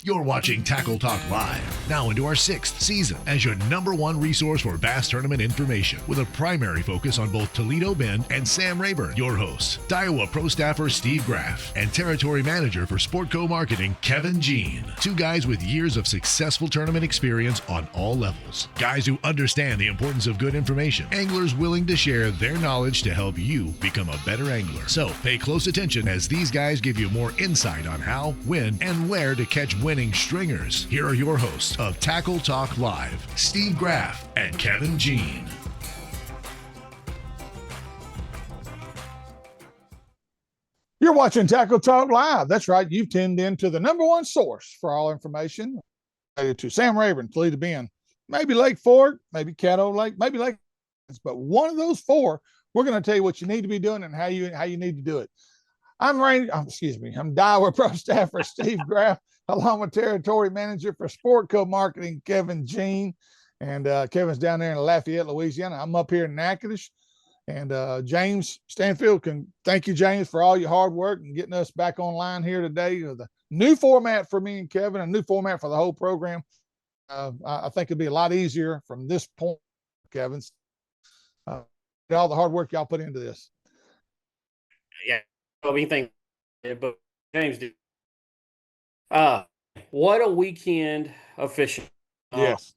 You're watching Tackle Talk Live, now into our 6th season as your #1 resource for bass tournament information, with a primary focus on both Toledo Ben and Sam Rayburn. Your hosts, Iowa Pro staffer Steve Graff and Territory Manager for Sportco Marketing Kevin Jean. Two guys with years of successful tournament experience on all levels. Guys who understand the importance of good information. Anglers willing to share their knowledge to help you become a better angler. So pay close attention as these guys give you more insight on how, when, and where to catch winning stringers. Here are your hosts of Tackle Talk Live, Steve Graff and Kevin Jean. You're watching Tackle Talk Live. That's right. You've tuned in to the #1 source for all information related to Sam Rayburn, Toledo Bend, maybe Lake Fork, maybe Caddo Lake, maybe Lake, but one of those four, we're going to tell you what you need to be doing and how you need to do it. I'm Iowa Pro staffer Steve Graff, along with Territory Manager for Sportco Marketing Kevin Jean, and Kevin's down there in Lafayette, Louisiana. I'm up here in Natchitoches, and James Stanfield thank you, James, for all your hard work and getting us back online here today. The new format for me and Kevin, a new format for the whole program. I think it'll be a lot easier from this point, Kevin's. All the hard work y'all put into this. Yeah, we think, but James did. What a weekend of fishing. Yes.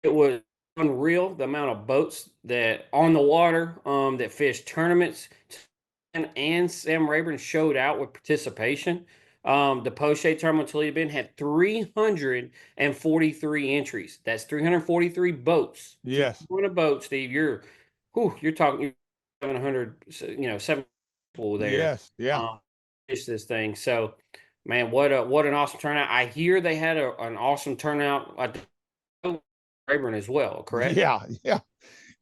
It was unreal, the amount of boats that on the water that fished tournaments, and Sam Rayburn showed out with participation. The Poche tournament Toledo Bend had 343 entries. That's 343 boats. Yes. On a boat, Steve, you're talking 700, 7 people there. Yes. Yeah. Fish this thing. So, man, what an awesome turnout. I hear they had an awesome turnout at Rayburn as well, correct? Yeah.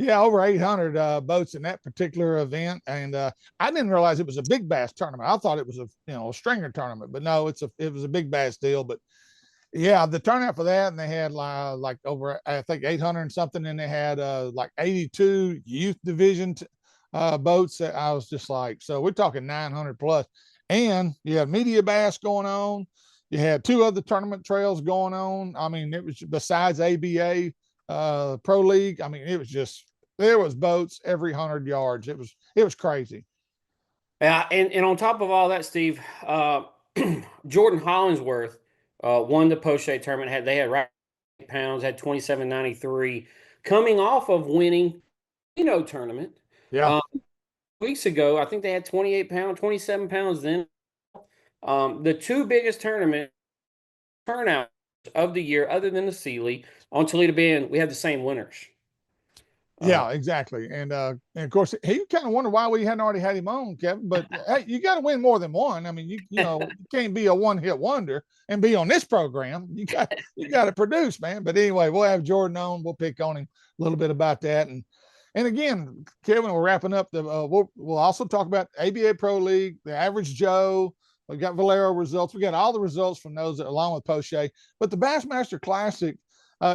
Over 800 boats in that particular event, and I didn't realize it was a big bass tournament. I thought it was a stringer tournament, but no, it was a big bass deal. But yeah, the turnout for that, and they had like over, I think, 800 and something, and they had like 82 youth division boats. That I was just like, so we're talking 900 plus. And you had media bass going on. You had 2 other tournament trails going on. I mean, it was besides ABA Pro League. I mean, it was just, there was boats every 100 yards. It was crazy. Yeah, and on top of all that, Steve, Jordan Hollingsworth won the Poche tournament. They had pounds, had 27.93, coming off of winning tournament. Yeah. Weeks ago, I think they had 28 pounds, 27 pounds then. The 2 biggest tournament turnouts of the year, other than the Sealy, on Toledo Bend, we had the same winners. Yeah, exactly. And of course, he kind of wondered why we hadn't already had him on, Kevin. But hey, you got to win more than one. I mean, you can't be a one-hit wonder and be on this program. You got to produce, man. But anyway, we'll have Jordan on. We'll pick on him a little bit about that. And again, Kevin, we're wrapping up we'll also talk about ABA Pro League, the Average Joe. We got Valero results. We got all the results from those along with Poche. But the Bassmaster Classic,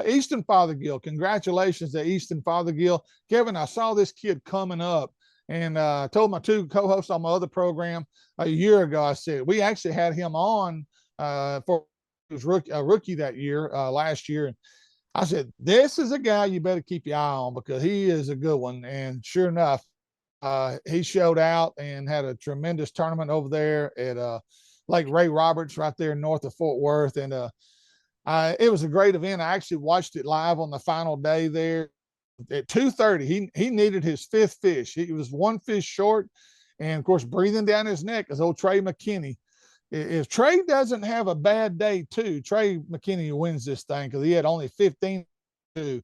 Easton Fothergill, congratulations to Easton Fothergill. Kevin, I saw this kid coming up, and told my 2 co-hosts on my other program a year ago. I said we actually had him on for his rookie that year, last year. And I said, this is a guy you better keep your eye on because he is a good one. And sure enough, he showed out and had a tremendous tournament over there at Lake Ray Roberts right there north of Fort Worth. And it was a great event. I actually watched it live on the final day there at 2:30. He needed his 5th fish. He was 1 fish short, and of course, breathing down his neck is old Trey McKinney. If Trey doesn't have a bad day too, Trey McKinney wins this thing because he had only 15. He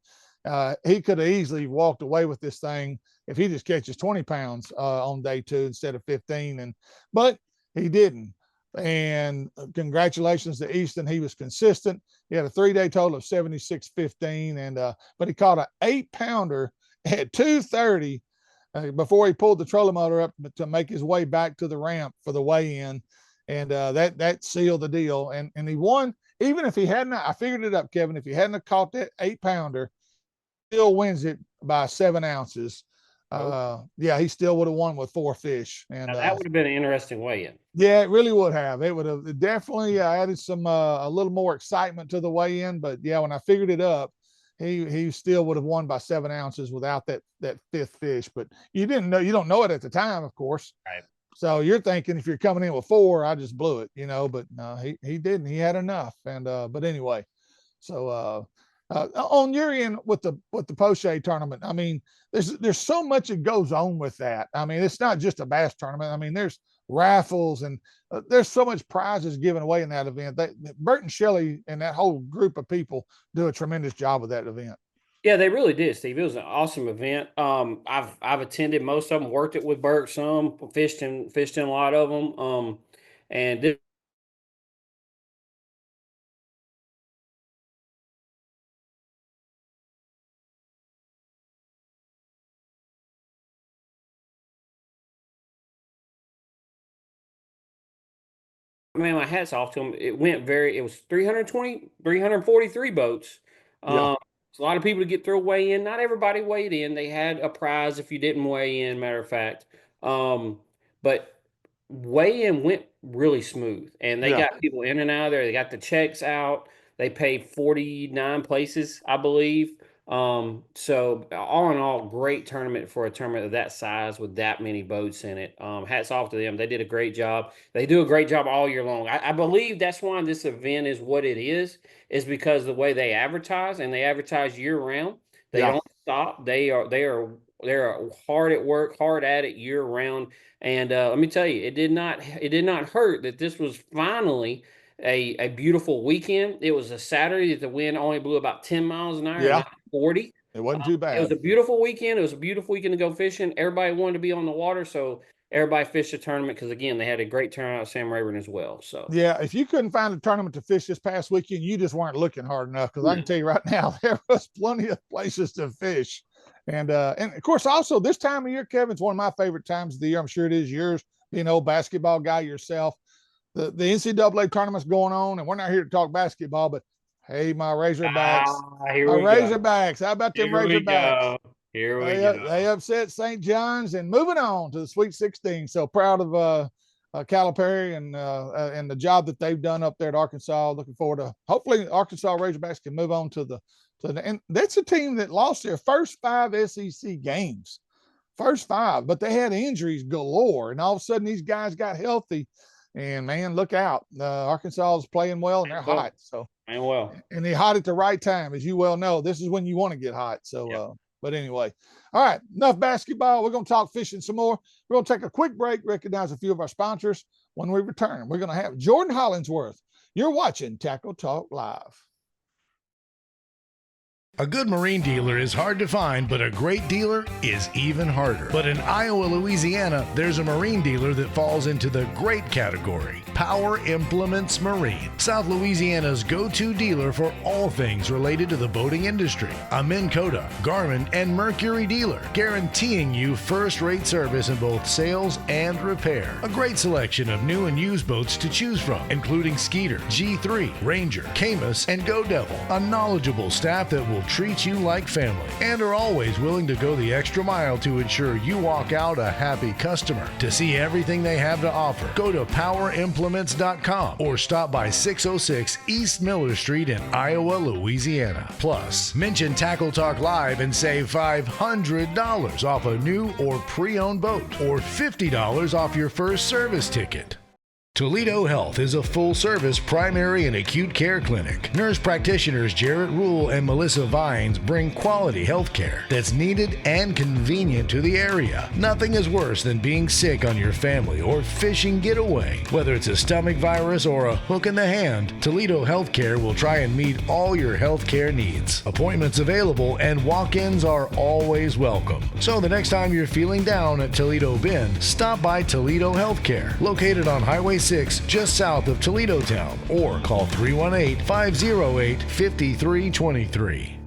could have easily walked away with this thing if he just catches 20 pounds on day 2 instead of 15. But he didn't. And congratulations to Easton. He was consistent. He had a 3-day total of 76.15, and but he caught an 8-pounder at 2:30 before he pulled the trolling motor up to make his way back to the ramp for the weigh-in, and that sealed the deal. And he won. Even if he hadn't, I figured it up, Kevin. If he hadn't caught that 8-pounder, still wins it by 7 ounces. Yeah, he still would have won with 4 fish. And now, that would have been an interesting weigh-in. Yeah, it really would have. It would have definitely added some a little more excitement to the weigh-in. But yeah, when I figured it up, he still would have won by 7 ounces without that 5th fish. But you don't know it at the time, of course. Right. So you're thinking if you're coming in with 4, I just blew it, But no, he didn't. He had enough. And but anyway, so on your end with the Poche tournament, I mean, there's so much that goes on with that. I mean, it's not just a bass tournament. I mean, there's raffles and there's so much prizes given away in that event. Bert and Shelley and that whole group of people do a tremendous job with that event. Yeah, they really did, Steve. It was an awesome event. I've attended most of them, worked it with Bert some, fished in a lot of them. And this, man, my hat's off to them. It was 343 boats. Yeah. It's a lot of people to get through a weigh in. Not everybody weighed in. They had a prize if you didn't weigh in, matter of fact. But weigh in went really smooth, and they got people in and out of there. They got the checks out. They paid 49 places, I believe. So all in all, great tournament for a tournament of that size with that many boats in it. Hats off to them. They did a great job. They do a great job all year long. I believe that's why this event is what it is because the way they advertise, and they advertise year round. They don't stop. They're hard at work, hard at it year round. And let me tell you, it did not hurt that this was finally a beautiful weekend. It was a Saturday that the wind only blew about 10 miles an hour. Yeah. 40. It wasn't too bad. It was a beautiful weekend. It was a beautiful weekend to go fishing. Everybody wanted to be on the water, so everybody fished the tournament because, again, they had a great turnout at Sam Rayburn as well. So yeah, if you couldn't find a tournament to fish this past weekend, you just weren't looking hard enough, because I can tell you right now, there was plenty of places to fish. And of course, also this time of year, Kevin, it's one of my favorite times of the year. I'm sure it is yours, being an old basketball guy yourself. The NCAA tournament's going on, and we're not here to talk basketball, but hey, my Razorbacks. Razorbacks. How about them Razorbacks? Here we go. They upset St. John's and moving on to the Sweet 16. So proud of Calipari and the job that they've done up there at Arkansas. Looking forward to hopefully Arkansas Razorbacks can move on to the and that's a team that lost their first 5 SEC games. First 5, but they had injuries galore, and all of a sudden these guys got healthy. And man, look out! Arkansas is playing well, and they're hot. So and they're hot at the right time, as you well know. This is when you want to get hot. So, but anyway, all right, enough basketball. We're going to talk fishing some more. We're going to take a quick break, recognize a few of our sponsors. When we return, we're going to have Jordan Hollingsworth. You're watching Tackle Talk Live. A good marine dealer is hard to find, but a great dealer is even harder. But in Iowa, Louisiana, there's a marine dealer that falls into the great category. Power Implements Marine, South Louisiana's go-to dealer for all things related to the boating industry. A Minn Kota, Garmin, and Mercury dealer, guaranteeing you first-rate service in both sales and repair. A great selection of new and used boats to choose from, including Skeeter, G3, Ranger, Camus, and Go Devil. A knowledgeable staff that will treat you like family and are always willing to go the extra mile to ensure you walk out a happy customer. To see everything they have to offer, go to powerimplements.com or stop by 606 East Miller Street in Iowa, Louisiana. Plus, mention Tackle Talk Live and save $500 off a new or pre-owned boat, or $50 off your first service ticket. Toledo Health is a full-service primary and acute care clinic. Nurse practitioners Jarrett Rule and Melissa Vines bring quality health care that's needed and convenient to the area. Nothing is worse than being sick on your family or fishing getaway. Whether it's a stomach virus or a hook in the hand, Toledo Healthcare will try and meet all your health care needs. Appointments available and walk-ins are always welcome. So the next time you're feeling down at Toledo Bend, stop by Toledo Healthcare, located on Highway 6 just south of Toledo Town, or call 318-508-5323.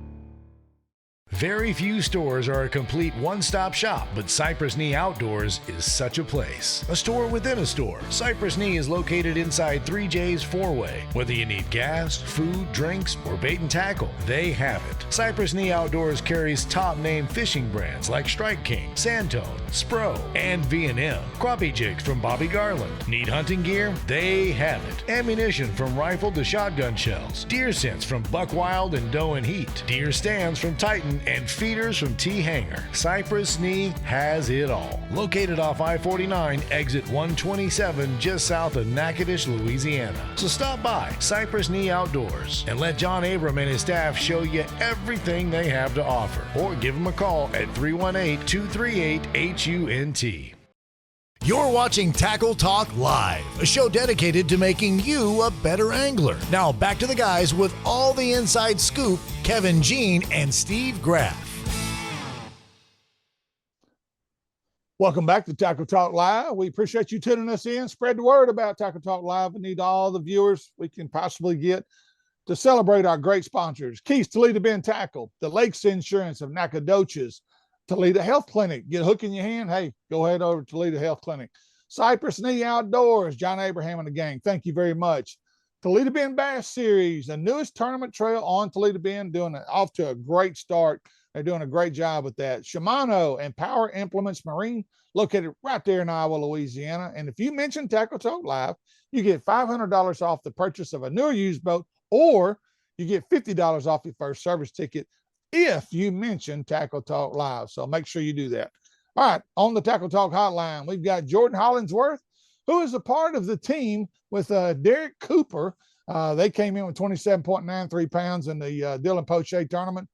Very few stores are a complete one-stop shop, but Cypress Knee Outdoors is such a place. A store within a store. Cypress Knee is located inside 3J's four-way. Whether you need gas, food, drinks, or bait and tackle, they have it. Cypress Knee Outdoors carries top-name fishing brands like Strike King, Sandtone, Spro, and V&M. Crappie jigs from Bobby Garland. Need hunting gear? They have it. Ammunition from rifle to shotgun shells. Deer scents from Buck Wild and Doe and Heat. Deer stands from Titan and feeders from T-Hanger. Cypress Knee has it all. Located off I-49, exit 127, just south of Natchitoches, Louisiana. So stop by Cypress Knee Outdoors and let John Abram and his staff show you everything they have to offer. Or give them a call at 318-238-HUNT. You're watching Tackle Talk Live, a show dedicated to making you a better angler. Now back to the guys with all the inside scoop, Kevin Jean and Steve Graff. Welcome back to Tackle Talk Live. We appreciate you tuning us in. Spread the word about Tackle Talk Live. We need all the viewers we can possibly get to celebrate our great sponsors. Keys Toledo Bend Tackle, the Lakes Insurance of Nacogdoches, Toledo Health Clinic. Get a hook in your hand? Hey, go ahead over to Toledo Health Clinic. Cypress Knee Outdoors, John Abraham and the gang. Thank you very much. Toledo Bend Bass Series, the newest tournament trail on Toledo Bend, off to a great start. They're doing a great job with that. Shimano and Power Implements Marine, located right there in Iowa, Louisiana. And if you mention Tackle Talk Live, you get $500 off the purchase of a new or used boat, or you get $50 off your first service ticket if you mention Tackle Talk Live. So make sure you do that. All right, on the Tackle Talk hotline, we've got Jordan Hollingsworth, who is a part of the team with Derek Cooper. They came in with 27.93 pounds in the Dylan Poche tournament.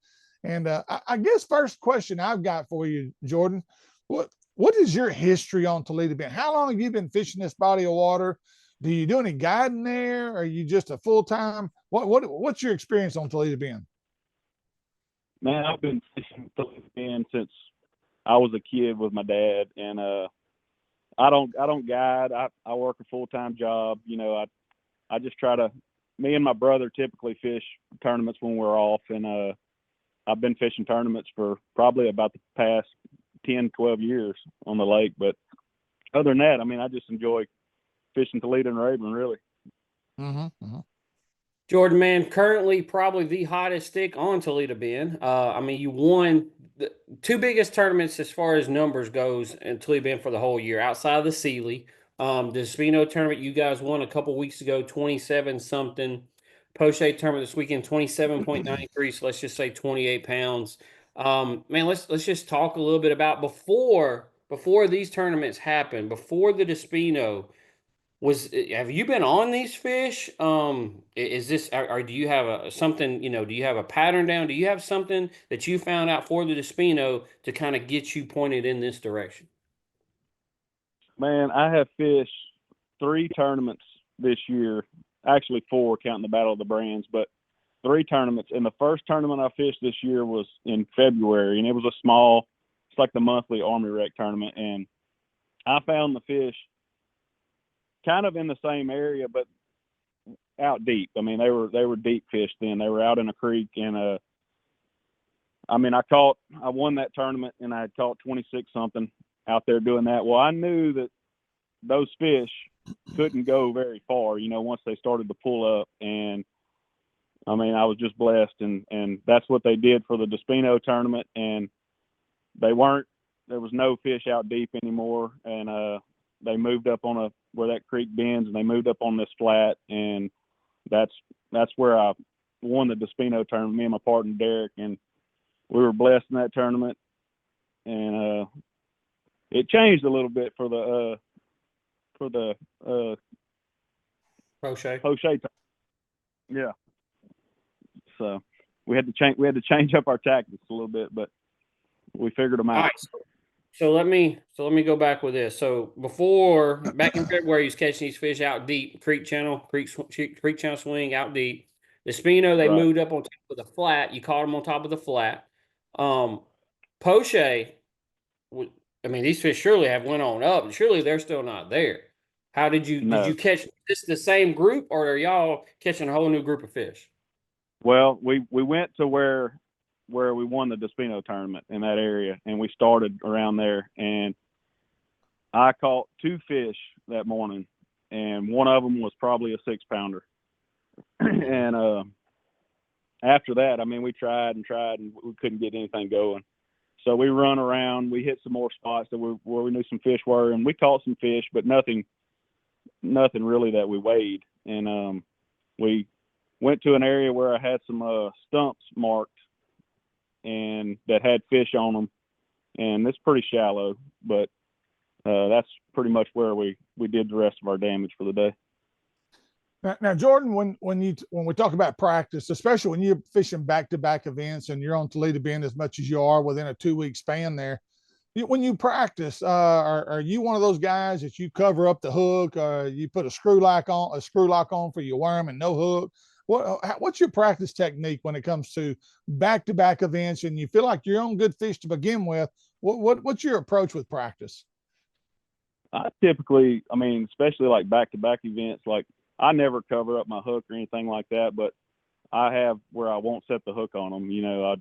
And I guess first question I've got for you, Jordan, what is your history on Toledo Bend? How long have you been fishing this body of water? Do you do any guiding there? Or are you just a full-time? What's your experience on Toledo Bend? Man, I've been fishing Toledo Bend since I was a kid with my dad, and I don't guide. I work a full-time job. You know, I just try to. Me and my brother typically fish tournaments when we're off, and I've been fishing tournaments for probably about the past 10, 12 years on the lake. But other than that, I mean, I just enjoy fishing Toledo and Rayburn, really. Mm-hmm. Mm-hmm. Jordan, man, currently probably the hottest stick on Toledo Bend. I mean, you won the two biggest tournaments as far as numbers goes in Toledo Bend for the whole year, outside of the Sealy. The Spino tournament you guys won a couple weeks ago, 27-something. Poche tournament this weekend, 27.93. So let's just say 28 pounds. Man, let's just talk a little bit about before these tournaments happened, before the Despino. Have you been on these fish? Is this, or do you have something, you know, do you have a pattern down? Do you have something that you found out for the Despino to kind of get you pointed in this direction? Man, I have fished 3 tournaments this year, actually 4 counting the Battle of the Brands, but 3 tournaments. And the first tournament I fished this year was in February, and it was a small, it's like the monthly Army Rec tournament. And I found the fish kind of in the same area, but out deep. I mean, they were deep fish then. They were out in a creek, and I mean, I won that tournament, and I had caught 26 something out there doing that. Well, I knew that those fish couldn't go very far, you know, once they started to pull up. And I mean, I was just blessed, and that's what they did for the Despino tournament. And there was no fish out deep anymore, and they moved up on where that creek bends, and they moved up on this flat, and that's where I won the Despino tournament, me and my partner Derek, and we were blessed in that tournament. And it changed a little bit for the Poche. Yeah. So we had to change up our tactics a little bit, but we figured them out. All right. So let me go back with this. So back in February, he was catching these fish out deep, creek channel swing out deep. The Spino, they moved up on top of the flat. You caught them on top of the flat. Poche, I mean, these fish surely have went on up, and surely they're still not there. How did you catch this the same group, or are y'all catching a whole new group of fish? Well, we went to where where we won the Despino tournament in that area, and we started around there. And I caught 2 fish that morning, and one of them was probably a 6-pounder. And after that, I mean, we tried and we couldn't get anything going. So we run around, we hit some more spots where we knew some fish were, and we caught some fish, but nothing really that we weighed. And we went to an area where I had some stumps marked and that had fish on them, and it's pretty shallow, but that's pretty much where we did the rest of our damage for the day. Now, Jordan, when we talk about practice, especially when you're fishing back-to-back events and you're on Toledo Bend as much as you are within a 2-week span there, when you practice, are you one of those guys that you cover up the hook, you put a screw lock on for your worm and no hook? What's your practice technique when it comes to back-to-back events and you feel like you're on good fish to begin with? What's your approach with practice? I typically, I mean, especially like back-to-back events, like I never cover up my hook or anything like that, but I have where I won't set the hook on them. You know,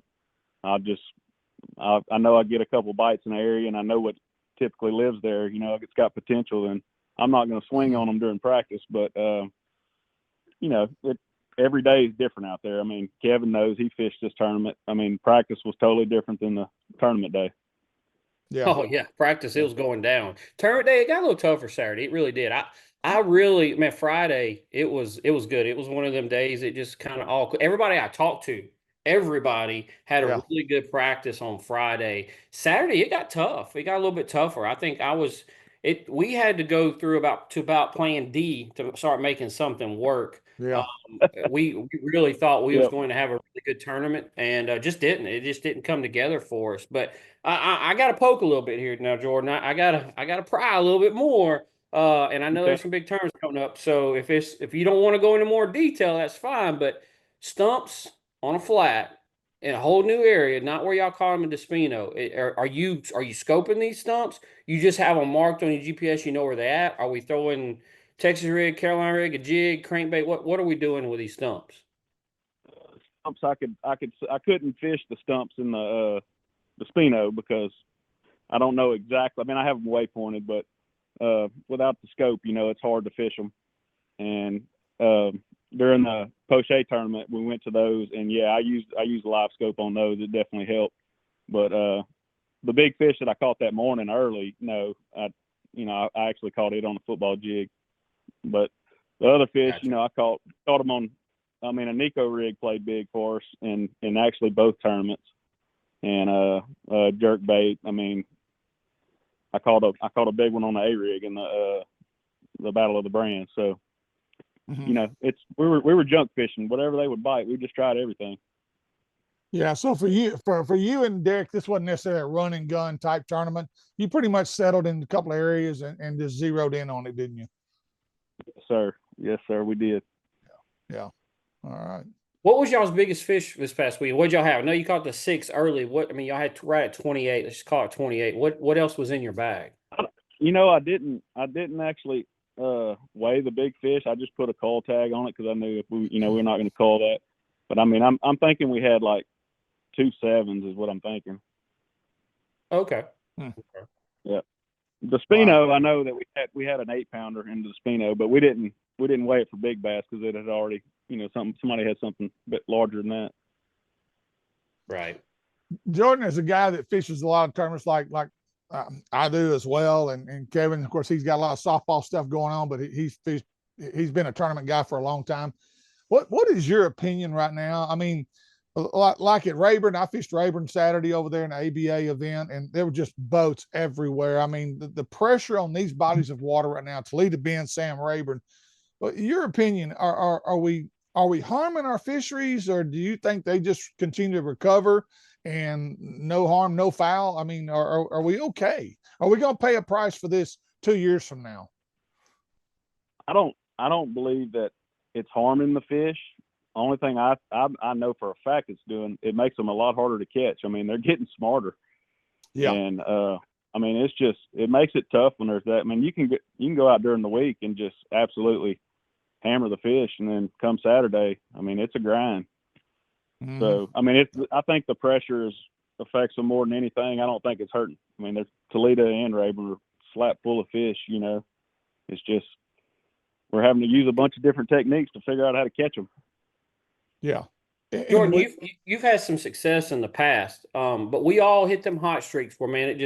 I know I get a couple bites in the area and I know what typically lives there. You know, if it's got potential, and I'm not going to swing on them during practice, but, you know, every day is different out there. I mean, Kevin knows, he fished this tournament. I mean, practice was totally different than the tournament day. Yeah. Oh yeah, practice, it was going down. Tournament day, it got a little tougher Saturday. It really did. I really, man, Friday, it was good. It was one of them days that just kind of everybody I talked to, everybody had a really good practice on Friday. Saturday, it got tough. It got a little bit tougher. I think we had to go through about plan D to start making something work. Yeah. We really thought we was going to have a really good tournament, and it just didn't come together for us. But I got to poke a little bit here now, Jordan. I gotta pry a little bit more. And I know there's some big tournaments coming up. So if you don't want to go into more detail, that's fine. But stumps on a flat in a whole new area, not where y'all caught them in Despino. Are you scoping these stumps? You just have them marked on your GPS. You know where they're at. Are we throwing Texas rig, Carolina rig, a jig, crankbait? What are we doing with these stumps? Stumps, I couldn't fish the stumps in the Despino because I don't know exactly. I mean, I have them waypointed, but without the scope, you know, it's hard to fish them. And during the Poche tournament, we went to those, and yeah, I used a live scope on those. It definitely helped. But the big fish that I caught that morning early, no, I actually caught it on a football jig. But the other fish, you know, I caught them on. I mean, a Nico rig played big for us, in actually both tournaments. And jerk bait. I mean, I caught a big one on the A rig in the Battle of the Brands. So, you know, we were junk fishing. Whatever they would bite, we just tried everything. Yeah. So for you and Derek, this wasn't necessarily a run and gun type tournament. You pretty much settled in a couple of areas and just zeroed in on it, didn't you? Yes, sir. We did. Yeah. All right. What was y'all's biggest fish this past week? What'd y'all have? I know you caught the 6 early. Y'all had right at 28. Let's just call it 28. What else was in your bag? You know, I didn't actually weigh the big fish. I just put a call tag on it because I knew if we're not going to call that. But I mean, I'm thinking we had like 2 7s is what I'm thinking. Okay. Yeah. The Spino, wow. I know that we had an 8-pounder in the Spino, but we didn't weigh it for big bass because it had already, you know, somebody had something a bit larger than that. Right. Jordan is a guy that fishes a lot of tournaments like I do as well. And Kevin, of course, he's got a lot of softball stuff going on, but he's been a tournament guy for a long time. What is your opinion right now? I mean, like at Rayburn, I fished Rayburn Saturday over there in the ABA event, and there were just boats everywhere. I mean, the pressure on these bodies of water right now, Toledo Bend, Sam Rayburn. But your opinion, are we harming our fisheries, or do you think they just continue to recover and no harm, no foul? I mean, are we okay? Are we going to pay a price for this 2 years from now? I don't believe that it's harming the fish. Only thing I know for a fact it's doing, it makes them a lot harder to catch. I mean, they're getting smarter. Yeah. And I mean, it makes it tough when there's that. I mean, you can go out during the week and just absolutely hammer the fish, and then come Saturday, I mean, it's a grind. Mhm. So, I mean, I think the pressure affects them more than anything. I don't think it's hurting. I mean, Toledo and Rayburn are slap full of fish, you know. It's just we're having to use a bunch of different techniques to figure out how to catch them. Yeah. Jordan, you've had some success in the past, but we all hit them hot streaks where, man,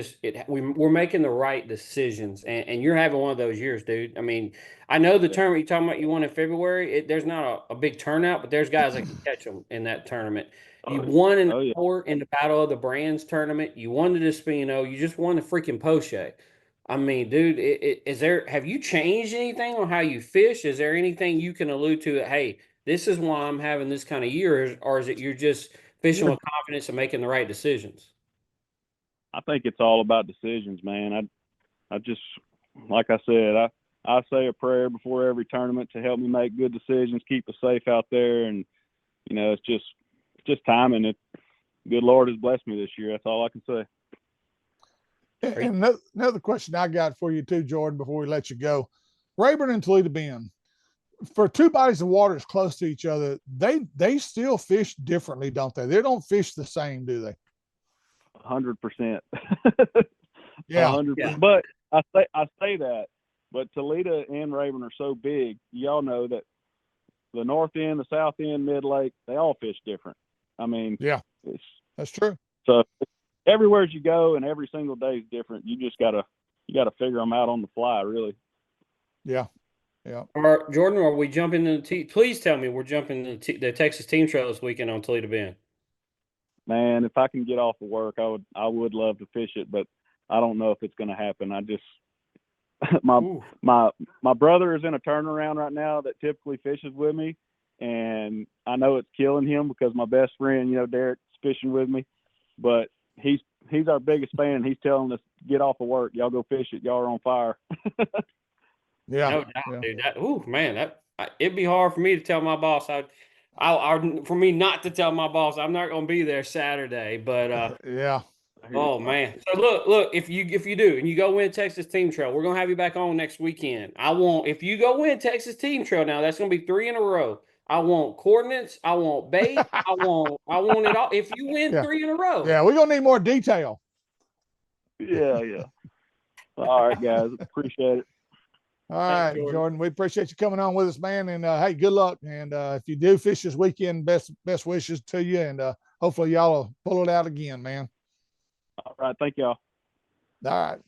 we're making the right decisions, and you're having one of those years, dude. I mean, I know the tournament you're talking about you won in February. There's not a big turnout, but there's guys that can catch them in that tournament. You won in the Battle of the Brands tournament. You won the Despino. You just won the freaking Poche. I mean, dude, have you changed anything on how you fish? Is there anything you can allude to that, hey, this is why I'm having this kind of year, or is it you're just fishing with confidence and making the right decisions? I think it's all about decisions, man. I just, like I said, I say a prayer before every tournament to help me make good decisions, keep us safe out there, and you know, it's just timing. Good Lord has blessed me this year. That's all I can say. And another question I got for you too, Jordan, before we let you go. Rayburn and Toledo Bend, for two bodies of water as close to each other, they still fish differently, don't they? They don't fish the same, do they? 100%. Yeah. 100%. Yeah. But I say that, but Toledo and Rayburn are so big. Y'all know that the north end, the south end, mid lake, they all fish different. I mean, yeah, that's true. So everywhere you go and every single day is different. You just gotta figure them out on the fly, really. Yeah. Yeah. Jordan, are we jumping into please tell me we're jumping into the Texas Team Trail this weekend on Toledo Bend. Man, if I can get off of work, I would love to fish it, but I don't know if it's going to happen. I just my brother is in a turnaround right now that typically fishes with me, and I know it's killing him because my best friend, you know, Derek's fishing with me, but he's our biggest fan. He's telling us, get off of work, y'all go fish it, y'all are on fire. Yeah, no doubt, dude. It'd be hard for me to tell my boss. For me not to tell my boss I'm not going to be there Saturday. But yeah. Oh man. So look. If you do and you go win Texas Team Trail, we're going to have you back on next weekend. If you go win Texas Team Trail now, that's going to be 3 in a row. I want coordinates. I want bait. I want it all. If you win 3 in a row. Yeah, we're going to need more detail. Yeah. All right, guys. Appreciate it. All right, Jordan. We appreciate you coming on with us, man. And hey, good luck. And if you do fish this weekend, best wishes to you. And hopefully y'all will pull it out again, man. All right. Thank y'all. All right.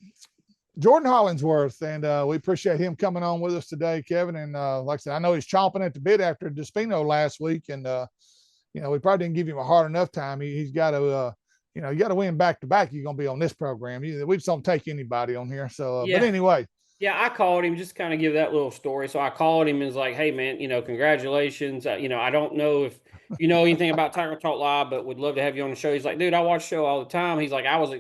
Jordan Hollingsworth. And we appreciate him coming on with us today, Kevin. And like I said, I know he's chomping at the bit after Despino last week. And, you know, we probably didn't give him a hard enough time. He's got to, you know, you got to win back to back. You're going to be on this program. We just don't take anybody on here. So, but anyway. Yeah, I called him just to kind of give that little story. So I called him and was like, hey, man, you know, congratulations. You know, I don't know if you know anything about Tackle Talk Live, but would love to have you on the show. He's like, dude, I watch the show all the time. He's like, I was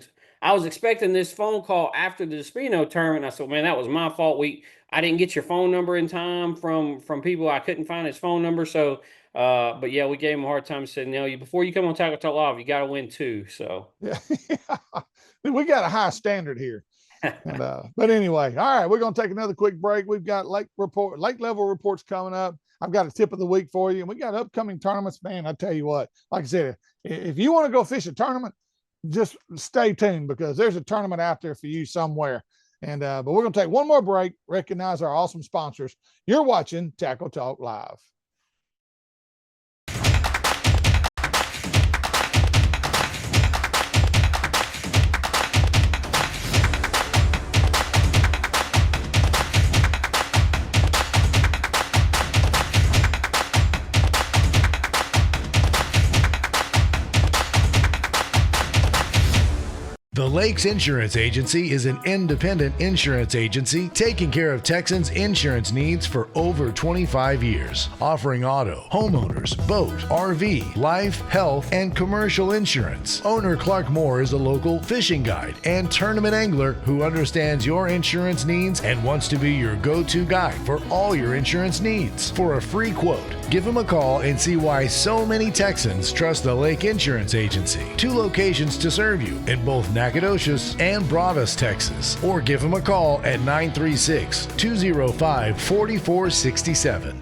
expecting this phone call after the Despino tournament. I said, man, that was my fault. I didn't get your phone number in time from people. I couldn't find his phone number. So, but yeah, we gave him a hard time. Said, no, before you come on Tackle Talk Live, you got to win too. So yeah, we got a high standard here. And, but anyway, all right, we're going to take another quick break. We've got lake level reports coming up. I've got a tip of the week for you, and we got upcoming tournaments. Man, I tell you what, like I said, if you want to go fish a tournament, just stay tuned because there's a tournament out there for you somewhere. And but we're going to take one more break, recognize our awesome sponsors. You're watching Tackle Talk Live. The Lakes Insurance Agency is an independent insurance agency taking care of Texans' insurance needs for over 25 years, offering auto, homeowners, boat, RV, life, health, and commercial insurance. Owner Clark Moore is a local fishing guide and tournament angler who understands your insurance needs and wants to be your go-to guide for all your insurance needs. For a free quote, give him a call and see why so many Texans trust the Lake Insurance Agency. 2 locations to serve you in both Nacogdoches and Bravos, Texas. Or give them a call at 936-205-4467.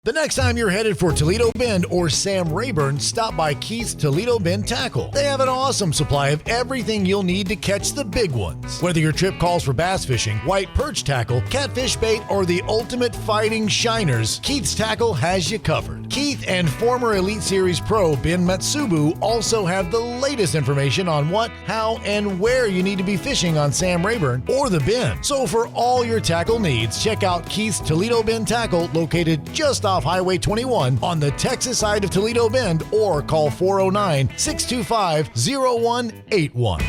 The next time you're headed for Toledo Bend or Sam Rayburn, stop by Keith's Toledo Bend Tackle. They have an awesome supply of everything you'll need to catch the big ones. Whether your trip calls for bass fishing, white perch tackle, catfish bait, or the ultimate fighting shiners, Keith's Tackle has you covered. Keith and former Elite Series pro Ben Matsubu also have the latest information on what, how, and where you need to be fishing on Sam Rayburn or the Bend. So for all your tackle needs, check out Keith's Toledo Bend Tackle, located just off Highway 21 on the Texas side of Toledo Bend, or call 409-625-0181.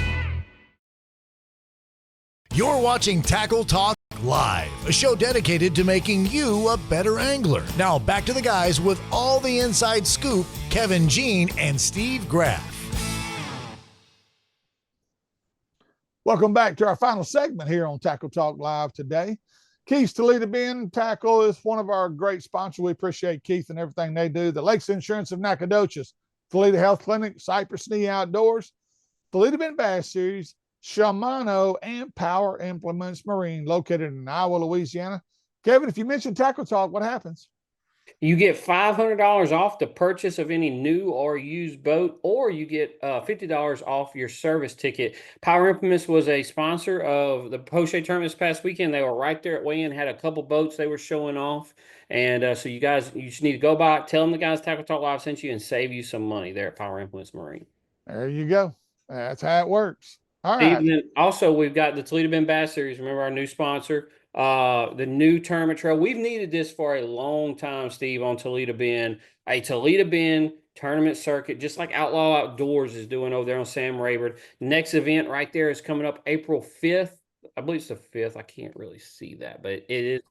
You're watching Tackle Talk Live, a show dedicated to making you a better angler. Now back to the guys with all the inside scoop, Kevin Jean and Steve Graff. Welcome back to our final segment here on Tackle Talk Live today. Keith's Toledo Bend Tackle is one of our great sponsors. We appreciate Keith and everything they do. The Lakes Insurance of Nacogdoches, Toledo Health Clinic, Cypress Outdoors, Toledo Bend Bass Series, Shimano, and Power Implements Marine, located in Iowa, Louisiana. Kevin, if you mention Tackle Talk, what happens? You get $500 off the purchase of any new or used boat, or you get $50 off your service ticket. Power Implements was a sponsor of the Poche tournament this past weekend. They were right there at weigh-in, had a couple boats they were showing off. And so you just need to go by, tell them the guys Tackle Talk Live sent you, and save you some money there at Power Implements Marine. There you go. That's how it works. All right. right. And then also, we've got the Toledo Bend Bass Series. Remember our new sponsor, the new tournament trail. We've needed this for a long time, Steve, on Toledo Bend. A Toledo Bend tournament circuit, just like Outlaw Outdoors is doing over there on Sam Rayburn. Next event right there is coming up April 5th. I believe it's the 5th. I can't really see that, but it is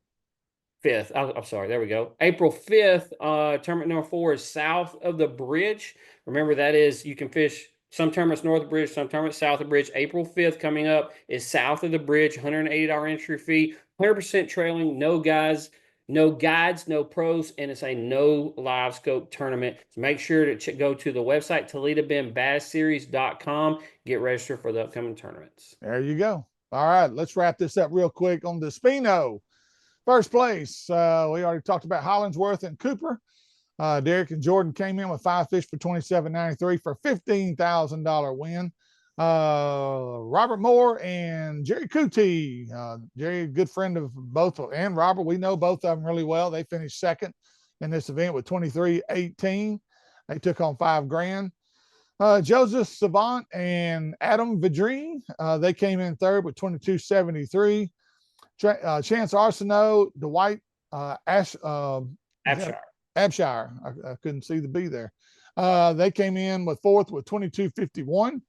5th. I'm sorry. There we go. April 5th. Tournament number 4 is south of the bridge. Remember, that is, you can fish some tournaments north of the bridge, some tournaments south of the bridge. April 5th coming up is south of the bridge, $180 entry fee, 100% trailing, no guys, no guides, no pros, and it's a no live scope tournament. So make sure to go to the website, ToledoBendBassSeries.com, get registered for the upcoming tournaments. There you go. All right, let's wrap this up real quick on the Spino. First place, we already talked about Hollingsworth and Cooper. Derek and Jordan came in with 5 fish for $27.93 for a $15,000 win. Robert Moore and Jerry Cootie. Jerry, a good friend of both, and Robert, we know both of them really well. They finished second in this event with 23.18. They took on $5,000. Joseph Savant and Adam Vidrine, they came in third with 22.73. Chance Arsenault, Dwight Abshire. I couldn't see the B there. They came in with fourth with 22.51.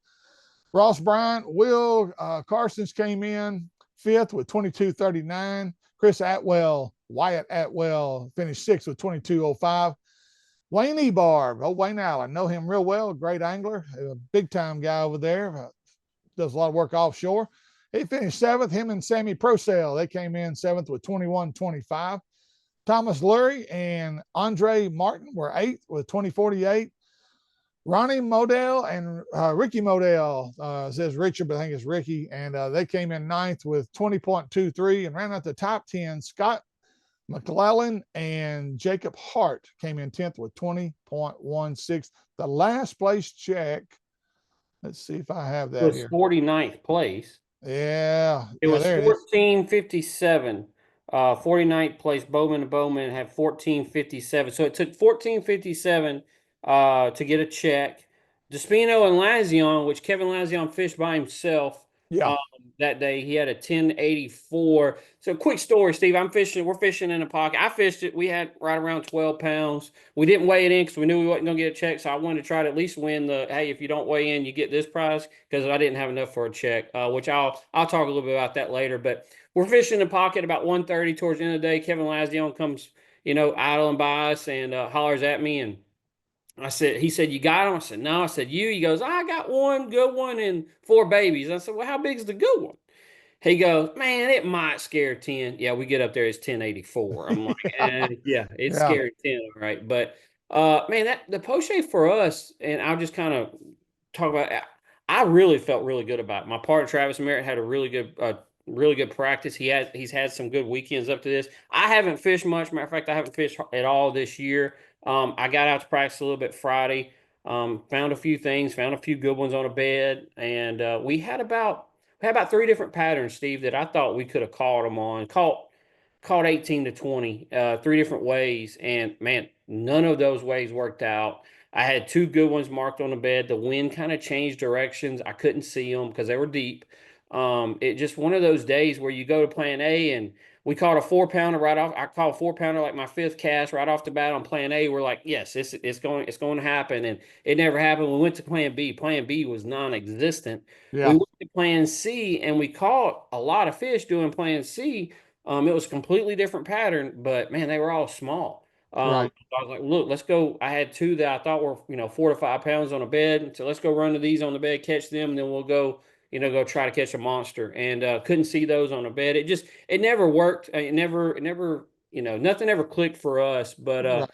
Ross Bryant, Will Carsons came in fifth with 22.39. Chris Atwell, Wyatt Atwell finished sixth with 22.05. Wayne Ebarb, Wayne Allen, know him real well, a great angler, a big time guy over there, does a lot of work offshore. He finished seventh. Him and Sammy Procell, they came in seventh with 21.25. Thomas Lurie and Andre Martin were eighth with 20.48. Ronnie Modell and Ricky Modell, says Richard, but I think it's Ricky, and they came in ninth with 20.23 and ran out the top 10. Scott McClellan and Jacob Hart came in 10th with 20.16. The last place check, let's see if I have that here. 49th place. Yeah. It was 14.57. 49th place, Bowman had 14.57. So it took 14.57 to get a check. Despino and Lazion, which Kevin Lazion fished by himself that day, he had a 10.84. So quick story, Steve. We're fishing in a pocket. I fished it. We had right around 12 pounds. We didn't weigh it in because we knew we wasn't going to get a check. So I wanted to try to at least win the, hey, if you don't weigh in, you get this prize, because I didn't have enough for a check, which I'll talk a little bit about that later. But we're fishing in the pocket about 1:30 towards the end of the day. Kevin Lazion comes, idling by us and hollers at me, and he said, you got him? I said, no. I said, you? He goes, I got one good one and 4 babies. I said, well, how big is the good one? He goes, man, it might scare 10. Yeah, we get up there, it's 10.84. I'm like, it's scared 10, all right. But man, the Poche for us, and I'll just kind of talk about, I really felt really good about it. My partner Travis Merritt had a really good really good practice. He's had some good weekends up to this. I haven't fished much. Matter of fact, I haven't fished at all this year. I got out to practice a little bit Friday. Found a few things, found a few good ones on a bed, and we had about 3 different patterns, Steve, that I thought we could have caught them on. Caught 18 to 20, 3 different ways, and man, none of those ways worked out. I had 2 good ones marked on the bed. The wind kind of changed directions. I couldn't see them because they were deep. It just one of those days where you go to plan A and we caught a 4-pounder right off. I caught a 4-pounder like my 5th cast right off the bat on plan A. We're like, yes, it's going to happen, and it never happened. We went to plan B. Plan B was non-existent. Yeah. We went to plan C and we caught a lot of fish doing plan C. It was a completely different pattern, but man, they were all small. Right. So I was like, look, let's go. I had 2 that I thought were, 4 to 5 pounds on a bed. So let's go run to these on the bed, catch them, and then we'll go try to catch a monster. And couldn't see those on a bed. It never worked. It never, nothing ever clicked for us. But,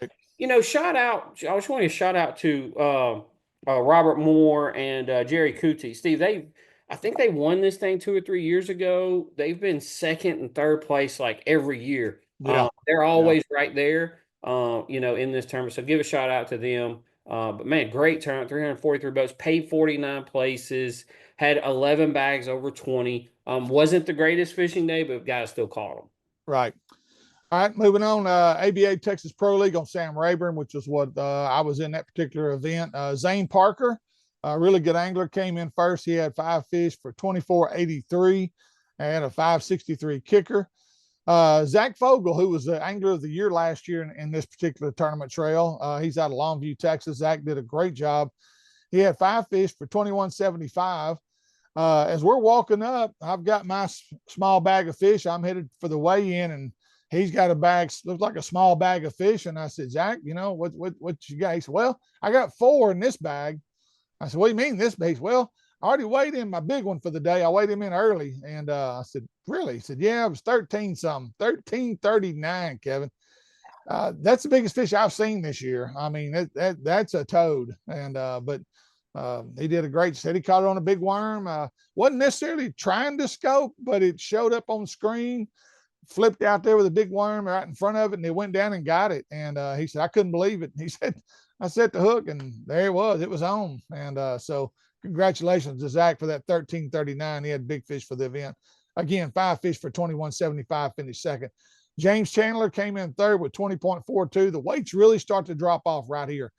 shout out, I just want to shout out to Robert Moore and Jerry Cootie. Steve, I think they won this thing 2 or 3 years ago. They've been 2nd and 3rd place like every year. Yeah. They're always right there, in this tournament. So give a shout out to them. But man, great tournament, 343 boats, paid 49 places, had 11 bags over 20. Wasn't the greatest fishing day, but guys still caught them. Right. All right, moving on. ABA Texas Pro League on Sam Rayburn, which is what I was in that particular event. Zane Parker, a really good angler, came in first. He had 5 fish for 24.83 and a 5.63 kicker. Zach Fogel, who was the angler of the year last year in this particular tournament trail, he's out of Longview, Texas. Zach did a great job. He had 5 fish for 21.75. As we're walking up, I've got my small bag of fish. I'm headed for the weigh-in, and he's got a bag, looks like a small bag of fish. And I said, Zach, what you got? He said, well, I got 4 in this bag. I said, what do you mean this bag? Well, I already weighed in my big one for the day. I weighed him in early. And I said, really? He said, yeah, it was 13.39, Kevin. That's the biggest fish I've seen this year. I mean, that's a toad. And, but he did a great, said he caught it on a big worm. Wasn't necessarily trying to scope, but it showed up on screen, flipped out there with a big worm right in front of it, and it went down and got it. And he said, I couldn't believe it. He said, I set the hook and there it was. It was on. And so congratulations to Zach for that 13.39. He had big fish for the event. Again, 5 fish for 21.75, finished second. James Chandler came in third with 20.42. The weights really start to drop off right here.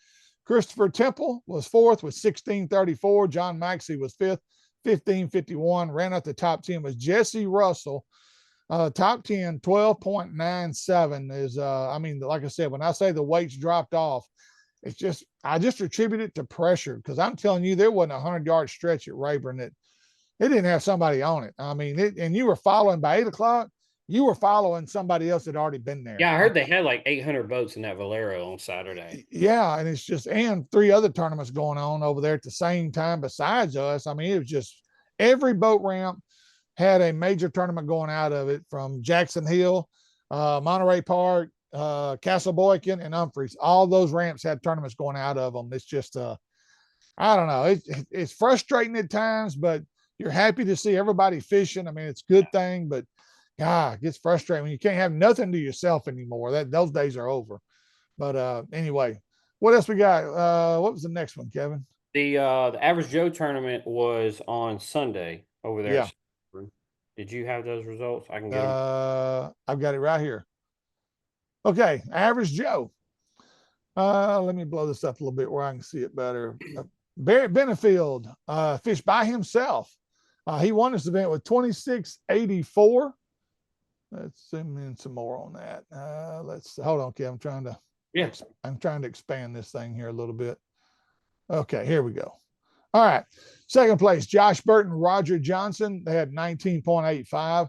Christopher Temple was fourth with 16.34. John Maxey was fifth, 15.51. Ran up the top 10 was Jesse Russell. Top 10, 12.97 is, like I said, when I say the weights dropped off, I just attribute it to pressure, because I'm telling you, there wasn't a 100-yard stretch at Rayburn that it didn't have somebody on it. I mean, and you were following by 8 o'clock, you were following somebody else that had already been there. Yeah, I heard they had like 800 boats in that Valero on Saturday. Yeah, and it's just, and 3 other tournaments going on over there at the same time besides us. I mean, it was just every boat ramp had a major tournament going out of it, from Jackson Hill, Monterey Park, Castle Boykin, and Humphreys. All those ramps had tournaments going out of them. It's just, I don't know. It's frustrating at times, but you're happy to see everybody fishing. I mean, it's a good thing, but God, it gets frustrating when you can't have nothing to yourself anymore. Those days are over. But anyway, what else we got? What was the next one, Kevin? The Average Joe tournament was on Sunday over there. Yeah. Did you have those results? I can get them. I've got it right here. Okay, Average Joe. Let me blow this up a little bit where I can see it better. Barrett Benefield fished by himself. He won this event with 26.84. Let's zoom in some more on that. Let's hold on, Kevin. I'm trying to expand this thing here a little bit. Okay, here we go. All right. Second place, Josh Burton, Roger Johnson. They had 19.85.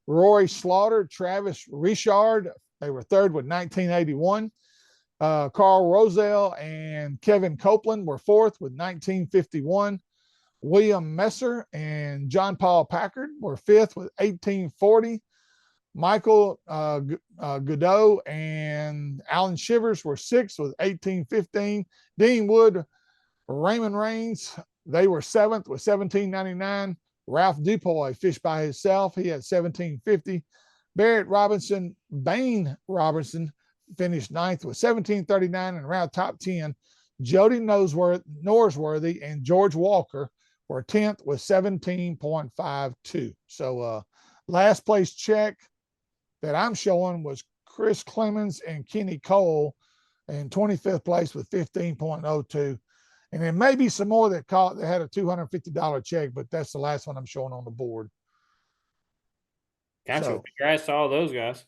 Rory Slaughter, Travis Richard. They were third with 19.81. Carl Roselle and Kevin Copeland were fourth with 19.51. William Messer and John Paul Packard were fifth with 18.40. Michael Godot and Alan Shivers were sixth with 18.15. Dean Wood, Raymond Raines, they were seventh with 17.99. Ralph Dupoy fished by himself. He had 1750. Barrett Robinson, Bain Robinson finished ninth with 1739 and around top 10. Jody Norsworthy and George Walker were 10th with 17.52. So last place check that I'm showing was Chris Clemens and Kenny Cole in 25th place with 15.02. And there may be some more that had a $250 check, but that's the last one I'm showing on the board. Gotcha. So, congrats to all those guys.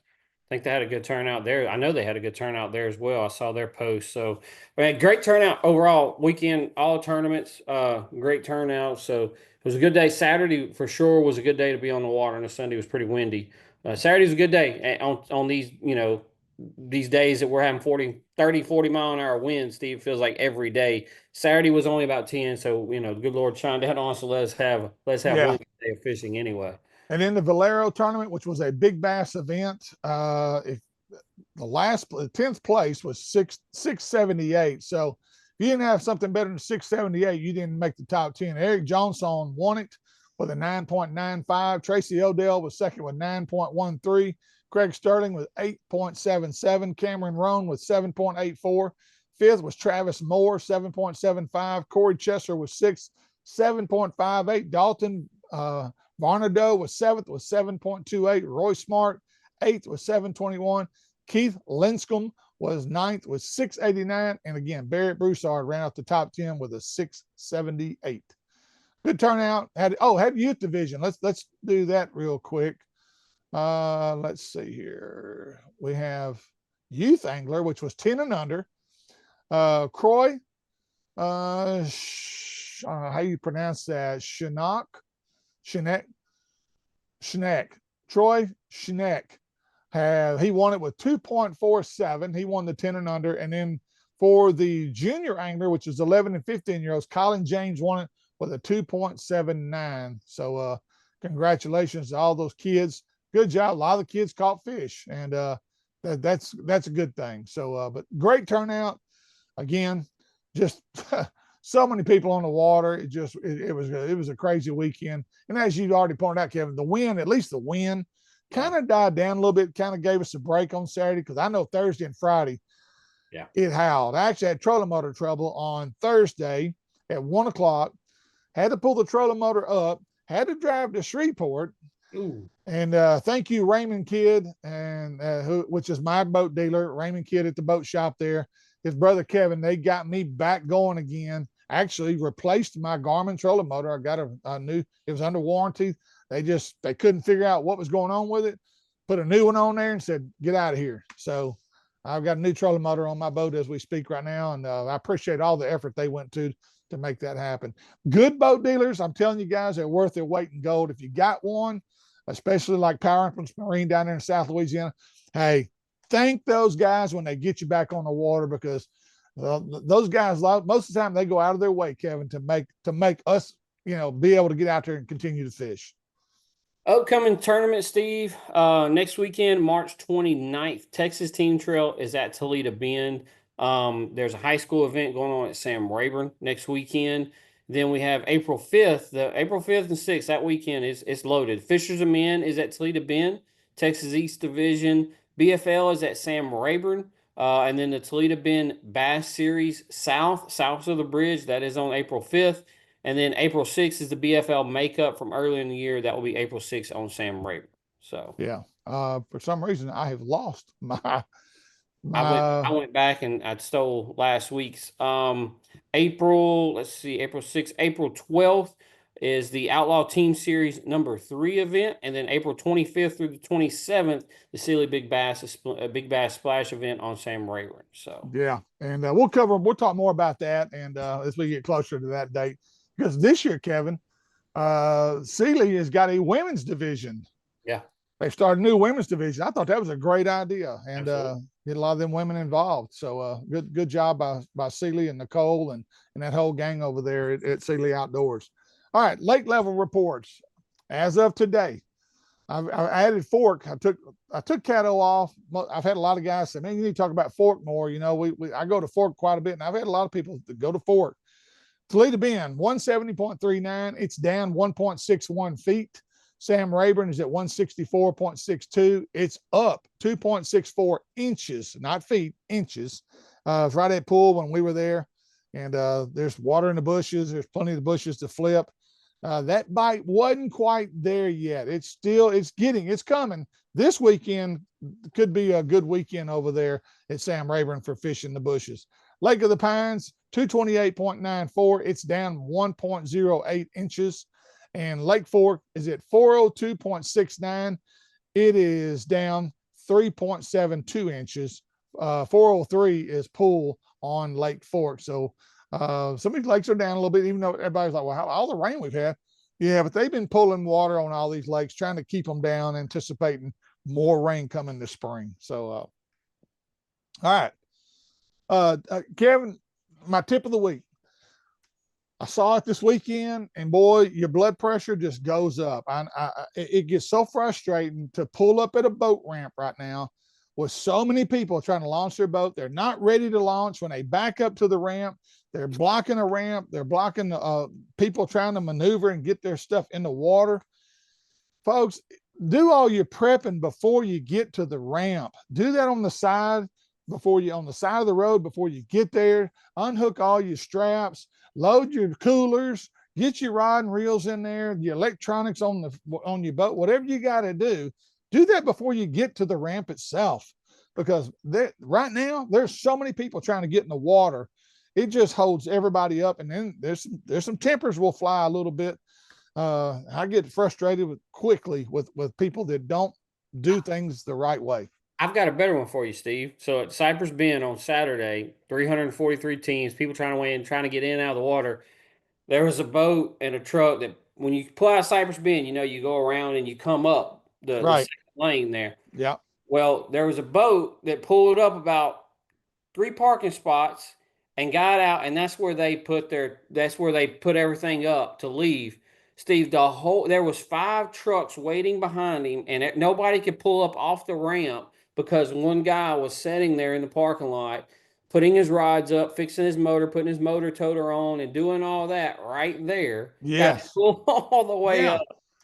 I think they had a good turnout there. I know they had a good turnout there as well. I saw their post. So, man, great turnout overall weekend, all tournaments, great turnout. So it was a good day. Saturday for sure was a good day to be on the water, and the Sunday was pretty windy. Saturday was a good day on these, these days that we're having 40 mile an hour winds. Steve, feels like every day. Saturday was only about 10. So, the good Lord shined down on us. So let's have one day of fishing anyway. And in the Valero tournament, which was a big bass event, if the 10th place was 678. So if you didn't have something better than 678, you didn't make the top 10. Eric Johnson won it with a 9.95. Tracy Odell was second with 9.13. Craig Sterling with 8.77. Cameron Roan with 7.84. Fifth was Travis Moore, 7.75. Corey Chesser was sixth, 7.58. Dalton Varnado was seventh with 7.28. Roy Smart, eighth with 7.21. Keith Linscomb was ninth with 6.89. And again, Barrett Broussard ran out the top 10 with a 6.78. Good turnout. Had youth division. Let's do that real quick. Let's see here. We have youth angler, which was 10 and under. Croy, I don't know how you pronounce that. Schneck. Troy Schneck. He won it with 2.47. He won the 10 and under. And then for the junior angler, which is 11 and 15-year-olds, Colin James won it with a 2.79. So congratulations to all those kids. Good job. A lot of the kids caught fish, and that's a good thing. So, but great turnout. Again, just so many people on the water. It was a crazy weekend. And as you already pointed out, Kevin, at least the wind kind of died down a little bit, kind of gave us a break on Saturday, because I know Thursday and Friday, it howled. I actually had trolling motor trouble on Thursday at 1 o'clock, had to pull the trolling motor up, had to drive to Shreveport. Ooh. And thank you, Raymond Kidd, and which is my boat dealer, Raymond Kidd at the boat shop there. His brother Kevin, they got me back going again. Actually replaced my Garmin trolling motor. I got a new, it was under warranty. They couldn't figure out what was going on with it. Put a new one on there and said, get out of here. So I've got a new trolling motor on my boat as we speak right now. And I appreciate all the effort they went to make that happen. Good boat dealers, I'm telling you guys, they're worth their weight in gold. If you got one, especially like Power Influence Marine down there in South Louisiana, hey, thank those guys when they get you back on the water, because those guys, most of the time, they go out of their way, Kevin, to make us, be able to get out there and continue to fish. Upcoming tournament, Steve. Next weekend, March 29th, Texas Team Trail is at Toledo Bend. There's a high school event going on at Sam Rayburn next weekend. Then we have April 5th. April 5th and 6th, that weekend it's loaded. Fishers of Men is at Toledo Bend, Texas East Division. BFL is at Sam Rayburn. And then the Toledo Bend Bass Series south of the bridge, that is on April 5th. And then April 6th is the BFL makeup from earlier in the year. That will be April 6th on Sam Rayburn. So yeah, for some reason I have lost my. I went back and I stole last week's. April 6th, April 12th is the Outlaw Team Series number 3 event, and then April 25th through the 27th, the Silly Big Bass Splash event on Sam Rayburn. So yeah, and we'll talk more about that, and as we get closer to that date, because this year, Kevin, Sealy has got a women's division. Yeah. They started a new women's division. I thought that was a great idea, and get a lot of them women involved. So good job by Sealy and Nicole and that whole gang over there at Sealy Outdoors. All right, lake level reports. As of today, I added fork. I took Caddo off. I've had a lot of guys say, "Man, you need to talk about fork more." I go to fork quite a bit, and I've had a lot of people that go to fork. Toledo Bend, 170.39. It's down 1.61 feet. Sam Rayburn is at 164.62. It's up 2.64 inches, not feet, inches. It's right at pool when we were there. And there's water in the bushes. There's plenty of the bushes to flip. That bite wasn't quite there yet. It's coming. This weekend could be a good weekend over there at Sam Rayburn for fishing the bushes. Lake of the Pines, 228.94. It's down 1.08 inches. And Lake Fork is at 402.69. It is down 3.72 inches. 403 is pool on Lake Fork. So some of these lakes are down a little bit, even though everybody's like, well, how all the rain we've had. Yeah, but they've been pulling water on all these lakes, trying to keep them down, anticipating more rain coming this spring. So, all right. Kevin, my tip of the week. I saw it this weekend, and boy, your blood pressure just goes up. It gets so frustrating to pull up at a boat ramp right now with so many people trying to launch their boat. They're not ready to launch. When they back up to the ramp, they're blocking a ramp. They're blocking people trying to maneuver and get their stuff in the water. Folks, do all your prepping before you get to the ramp. Do that on the side on the side of the road before you get there. Unhook all your straps, load your coolers, get your rod and reels in there, your electronics on your boat, whatever you got to do. Do that before you get to the ramp itself, because right now there's so many people trying to get in the water. It just holds everybody up, and then there's some tempers will fly a little bit. I get frustrated quickly with people that don't do things the right way. I've got a better one for you, Steve. So at Cypress Bend on Saturday, 343 teams, people trying to win, trying to get in and out of the water. There was a boat and a truck that when you pull out Cypress Bend, you go around and you come up the second lane there. Yeah. Well, there was a boat that pulled up about 3 parking spots and got out, and that's where they put everything up to leave. Steve, there was 5 trucks waiting behind him, and nobody could pull up off the ramp because one guy was sitting there in the parking lot, putting his rods up, fixing his motor, putting his motor toter on, and doing all that right there. Yes. Got to pull all the way up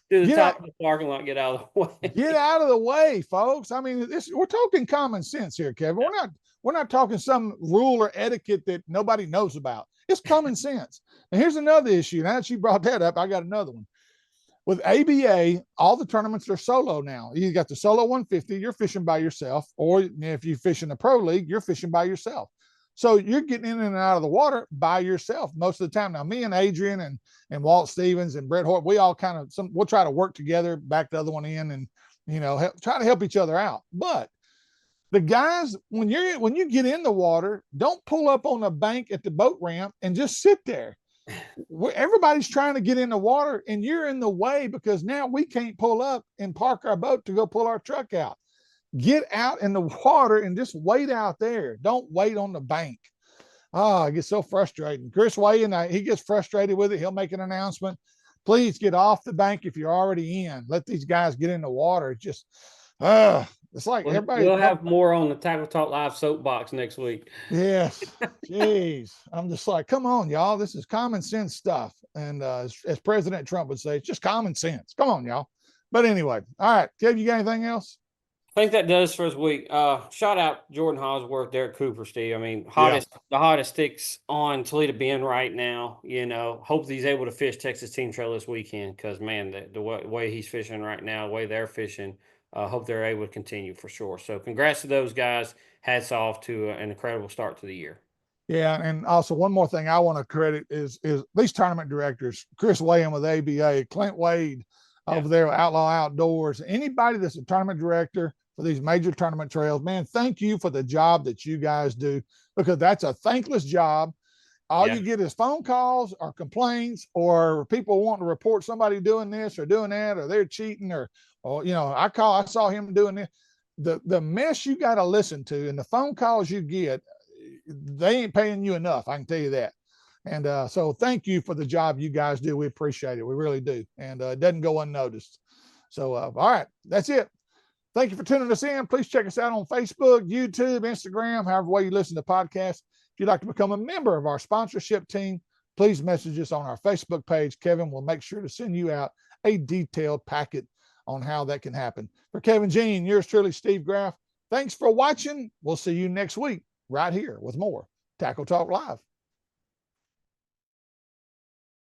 to the top of the parking lot, get out of the way. Get out of the way, folks. I mean, we're talking common sense here, Kevin. We're not talking some rule or etiquette that nobody knows about. It's common sense. And here's another issue. Now that you brought that up, I got another one. With ABA, all the tournaments are solo now. You got the solo 150, you're fishing by yourself, or if you fish in the pro league, you're fishing by yourself. So you're getting in and out of the water by yourself most of the time. Now, me and Adrian and Walt Stevens and Brett Hort, we all we'll try to work together, back the other one in, and try to help each other out. But the guys, when you get in the water, don't pull up on a bank at the boat ramp and just sit there. Everybody's trying to get in the water, and you're in the way because now we can't pull up and park our boat to go pull our truck out. Get out in the water and just wait out there. Don't wait on the bank. It gets so frustrating. Chris Wayne, he gets frustrated with it. He'll make an announcement. Please get off the bank if you're already in. Let these guys get in the water. It's like everybody. We'll have more on the Tackle Talk Live soapbox next week. Yes. Jeez. I'm just like, come on, y'all. This is common sense stuff. And as President Trump would say, it's just common sense. Come on, y'all. But anyway, all right. Kev, you got anything else? I think that does for this week. Shout out Jordan Hollingsworth, Derek Cooper, Steve. I mean, the hottest sticks on Toledo Bend right now. Hope he's able to fish Texas Team Trail this weekend because, man, the way he's fishing right now, the way they're fishing, hope they're able to continue for sure. So congrats to those guys. Hats off to an incredible start to the year. Yeah, and also one more thing I want to credit is these tournament directors, Chris Wayne with ABA, Clint Wade over there with Outlaw Outdoors, anybody that's a tournament director for these major tournament trails, man, thank you for the job that you guys do, because that's a thankless job. All you get is phone calls or complaints or people wanting to report somebody doing this or doing that, or they're cheating or I saw him doing this. The mess you got to listen to and the phone calls you get, they ain't paying you enough. I can tell you that. And so thank you for the job you guys do. We appreciate it. We really do. And it doesn't go unnoticed. So, all right, that's it. Thank you for tuning us in. Please check us out on Facebook, YouTube, Instagram, however way you listen to podcasts. If you'd like to become a member of our sponsorship team, please message us on our Facebook page. Kevin will make sure to send you out a detailed packet on how that can happen. For Kevin Jean, yours truly, Steve Graff. Thanks for watching. We'll see you next week right here with more Tackle Talk Live.